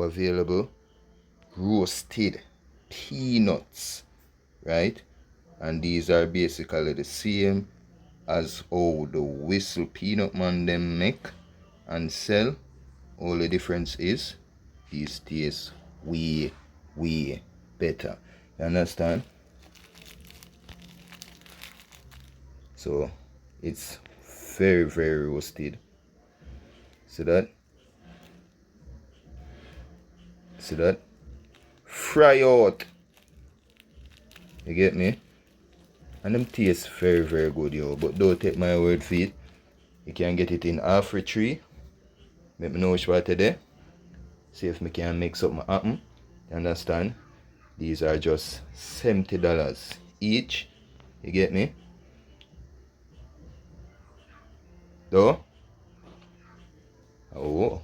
available roasted peanuts, right? And these are basically the same as how the Whistle Peanut Man them make and sell. All the difference is these taste way better. You understand? So it's very roasted. See that? See that? Fry out. You get me? And them taste very good, yo. But don't take my word for it. You can get it in Afri tree. Let me know which one today. See if me can make something happen. You understand? These are just $70 each. You get me? Though? Oh.